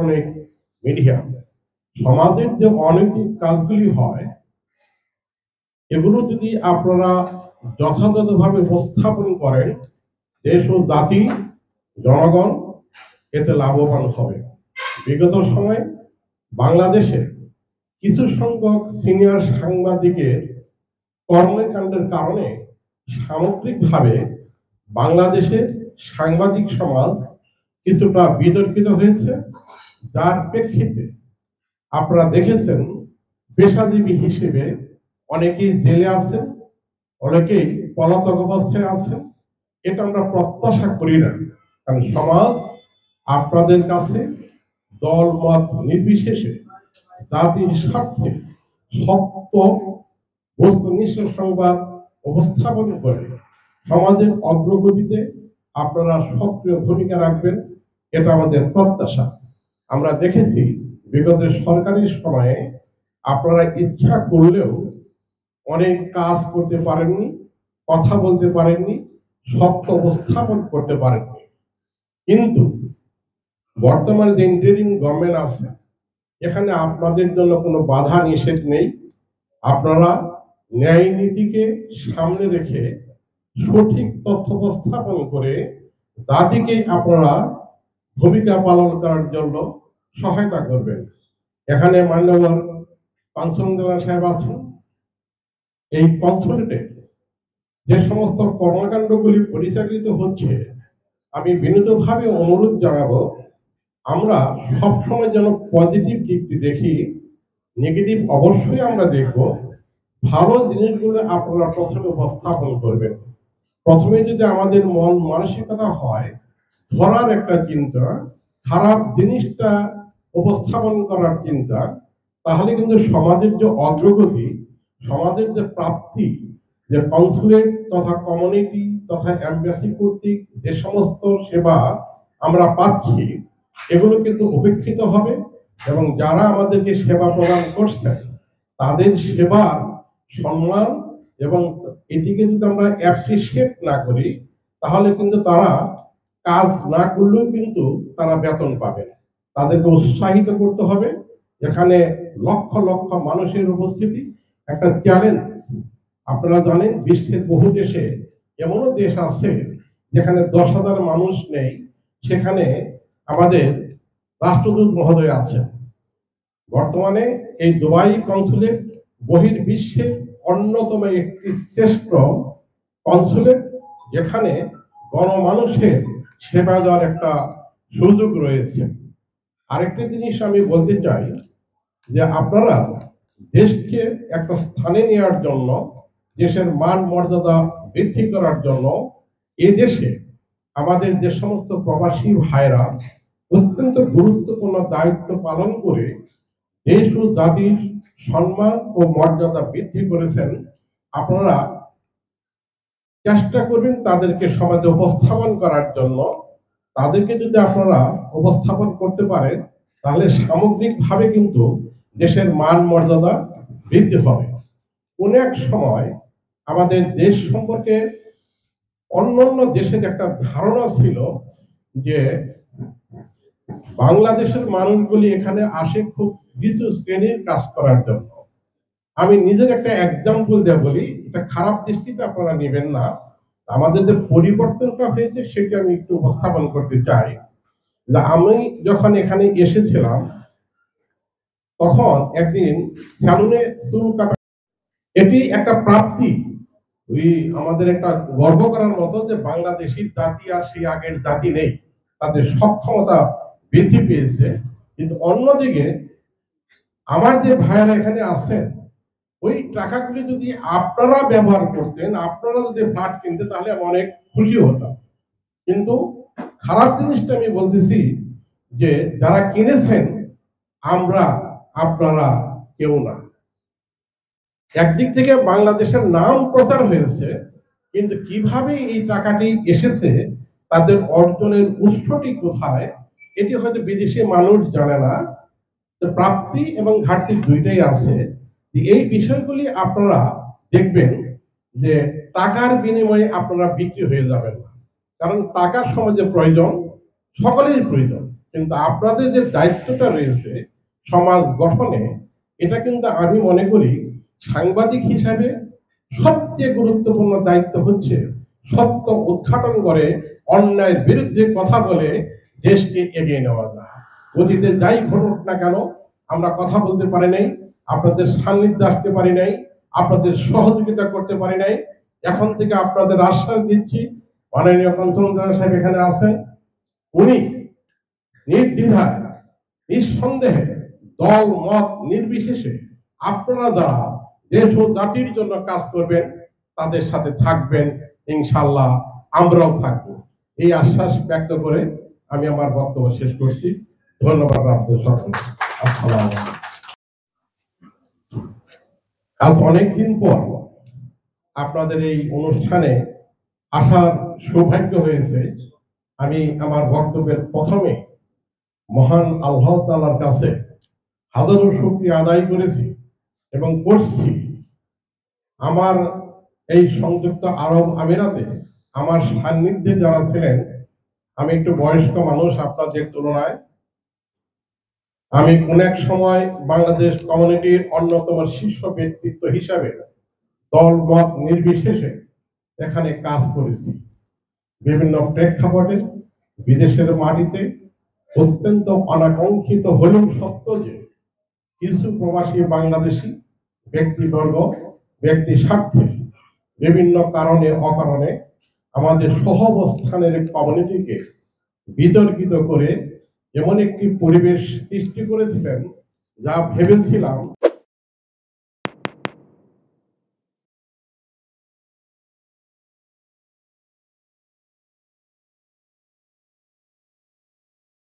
অনেক মিডিয়া সমাজের যে অনৈতিক কাজগুলি হয় এগুলো যদি আপনারা যথাযথভাবে উপস্থাপন করেন, দেশ ও জাতি জনগণ এতে লাভবান হবে। বিগত সময়ে বাংলাদেশে কিছু সংখ্যক সিনিয়র সাংবাদিকের কর্মকাণ্ডের কারণে সামগ্রিকভাবে বাংলাদেশের সাংবাদিক সমাজ কিছুটা বিতর্কিত হয়েছে, যার প্রেক্ষিতে আপনারা দেখেছেন পেশাজীবী হিসেবে অনেকেই জেলে আছেন, অনেকেই পলাতক অবস্থায় আছেন। এটা আমরা প্রত্যাশা করি না, কারণ সমাজ আপনাদের কাছে দল মত নির্বিশেষে জাতির স্বার্থে সত্য বস্তুনিষ্ঠ সংবাদ উপস্থাপন করে সমাজের অগ্রগতিতে আপনারা সক্রিয় ভূমিকা রাখবেন, এটা আমাদের প্রত্যাশা। আমরা দেখেছি বিগত সরকারি সময়ে আপনারা ইচ্ছা করলেও অনেক কাজ করতে পারেননি, কথা বলতে পারেননি, সত্য উপস্থাপন করতে পারেননি। কিন্তু বর্তমানে যে ইন্টারিম গভর্নমেন্ট আছে, এখানে আপনাদের জন্য কোনো বাধা নিষেধ নেই। আপনারা ন্যায় নীতিকে সামনে রেখে সঠিক তথ্য উপস্থাপন করে জাতিকে আপনারা ভূমিকা পালন করার জন্য সহায়তা করবেন। এখানে মান্যবর কনসুলেট সাহেব আছেন। এই কনসুলেটে যে সমস্ত কর্মকাণ্ডগুলি পরিচালিত হচ্ছে, আমি বিনীতভাবে অনুরোধ জানাবো আমরা সবসময় যেন পজিটিভ দিকটি দেখি, নেগেটিভ অবশ্যই আমরা দেখব। ভালো জিনিসগুলো আপনারা প্রথমে উপস্থাপন করবেন। প্রথমে যদি আমাদের মন মানসিকতা হয় ধরার একটা চিন্তা, খারাপ জিনিসটা উপস্থাপন করার চিন্তা, তাহলে কিন্তু সমাজের যে অগ্রগতি, সমাজের যে প্রাপ্তি, যে কনসুলেট তথা কমিউনিটি তথা এমবাসি কর্তৃক যে সমস্ত সেবা আমরা পাচ্ছি, এগুলো কিন্তু উপেক্ষিত হবে এবং যারা আমাদেরকে সেবা প্রদান করছেন তাদের সেবা সম্মান এবং এটিকে যদি আমরা অ্যাপ্রিসিয়েট না করি, তাহলে কিন্তু তারা কাজ না করলেও কিন্তু তারা বেতন পাবে। তাদেরকে উৎসাহিত করতে হবে। এখানে লক্ষ লক্ষ মানুষের উপস্থিতি একটা চ্যালেঞ্জ। আপনারা জানেন বিশ্বের বহু দেশে এমনও দেশ আছে যেখানে 10,000 মানুষ নেই, সেখানে আমাদের রাষ্ট্রদূত মহোদয় আছেন। বর্তমানে এই দুবাই কনসুলেট বহির্বিশ্বের অন্যতম একটি শ্রেষ্ঠ কনসুলেট, যেখানে গণমানুষের সেবা দেওয়ার একটা সুযোগ রয়েছে। আরেকটি জিনিস আমি বলতে চাই যে আপনারা দেশকে একটা স্থানে নেওয়ার জন্য, দেশের মান মর্যাদা বৃদ্ধি করার জন্য এ দেশে আমাদের যে সমস্ত প্রবাসী ভাইরা অত্যন্ত গুরুত্বপূর্ণ দায়িত্ব পালন করে দেশ ও জাতির সম্মান ও মর্যাদা বৃদ্ধি করেছেন, আপনারা চেষ্টা করবেন তাদেরকে সমাজে উপস্থাপন করার জন্য। তাদেরকে যদি আপনারা উপস্থাপন করতে পারেন, তাহলে সামগ্রিকভাবে কিন্তু দেশের মান মর্যাদা বৃদ্ধি হবে। কোন এক সময় আমাদের দেশ সম্পর্কে অন্যান্য দেশের একটা ধারণা ছিল যে বাংলাদেশের মানুষগুলি এখানে আসে খুব কিছু শ্রেণীর কাজ করার জন্য। আমি নিজের একটা এক্সাম্পল দিয়ে বলি, এটা খারাপ দৃষ্টিতে আপনারা নেবেন না। আমাদের যে পরিবর্তনটা হয়েছে সেটা আমি একটু উপস্থাপন করতে চাই। আমি যখন এখানে এসেছিলাম তখন একদিন স্যালুনে চুল কাটা, এটি একটা প্রাপ্তি। ওই আমাদের একটা গর্ব করার মতো যে বাংলাদেশের জাতি আর সেই আগের জাতি নেই, তাদের সক্ষমতা বৃদ্ধি পেয়েছে। কিন্তু অন্যদিকে আমার যে ভাইয়েরা এখানে আছেন, ওই টাকাগুলি যদি আপনারা ব্যবহার করতেন, আপনারা যদি ফ্ল্যাট কিনতেন, তাহলে আমি অনেক খুশি হতাম। কিন্তু খারাপ জিনিসটা আমি বলতেছি যে যারা কিনেছেন আমরা, আপনারা কেউ না। একদিক থেকে বাংলাদেশের নাম প্রচার হয়েছে, কিন্তু কিভাবে এই টাকাটি এসেছে, তাদের অর্জনের উৎসটি কোথায়, এটি হয়তো বিদেশি মানুষ জানে না। প্রাপ্তি এবং ঘাটতি দুইটাই আছে। এই বিষয়গুলি আপনারা দেখবেন যে টাকার বিনিময়ে আপনারা বিক্রি হয়ে যাবেন না, কারণ টাকার সমাজে প্রয়োজন, সকলের প্রয়োজন, কিন্তু আপনাদের যে দায়িত্বটা রয়েছে সমাজ গঠনে, এটা কিন্তু আমি মনে করি সাংবাদিক হিসাবে সবচেয়ে গুরুত্বপূর্ণ দায়িত্ব হচ্ছে সত্য উদ্ঘাটন করে অন্যায়ের বিরুদ্ধে কথা বলে দেশকে এগিয়ে নেওয়া যায়। অতীতে যাই ঘটুক না কেন, আমরা কথা বলতে পারি নাই, আপনাদের সান্নিধ্যে আসতে পারি নাই, আপনাদের সহযোগিতা করতে পারি নাই। এখন থেকে আপনাদের আশ্বাস দিচ্ছি, মাননীয় কনসুল জেনারেল সাহেব এখানে আছেন, উনি নির্দ্বিধায় নিঃসন্দেহে দল মত নির্বিশেষে আপনারা যারা দেশ ও জাতির জন্য কাজ করবেন তাদের সাথে থাকবেন, ইনশাআল্লাহ আমরাও থাকবো। এই আশ্বাস ব্যক্ত করে আমি আমার বক্তব্য শেষ করছি। ধন্যবাদ আপনাদের সকলকে। আসসালামু আলাইকুম। আজ অনেকদিন পর আপনাদের এই অনুষ্ঠানে আসার সৌভাগ্য হয়েছে। আমি আমার বক্তব্যের প্রথমে মহান আল্লাহ তাআলার কাছে হাজারো শুকরিয়া আদায় করেছি এবং করছি। আমার এই সংযুক্ত আরব আমিরাতে আমার সান্নিধ্যে যারা ছিলেন, আমি একটু বয়স্ক মানুষ আপনাদের তুলনায়, আমি কোন এক সময় বাংলাদেশ কমিউনিটির অন্যতম শীর্ষ ব্যক্তিত্ব হিসাবে দল মত নির্বিশেষে এখানে কাজ করেছি। বিভিন্ন প্রেক্ষাপটে বিদেশের মাটিতে অত্যন্ত অনাকাঙ্ক্ষিত হলেও সত্য যে কিছু প্রবাসী বাংলাদেশি ব্যক্তিবর্গ ব্যক্তি স্বার্থে বিভিন্ন কারণে অকারণে আমাদের সহাবস্থানের কমিউনিটিকে বিতর্কিত করে এমন একটি পরিবেশ সৃষ্টি করেছিলেন যা ভেবেছিলাম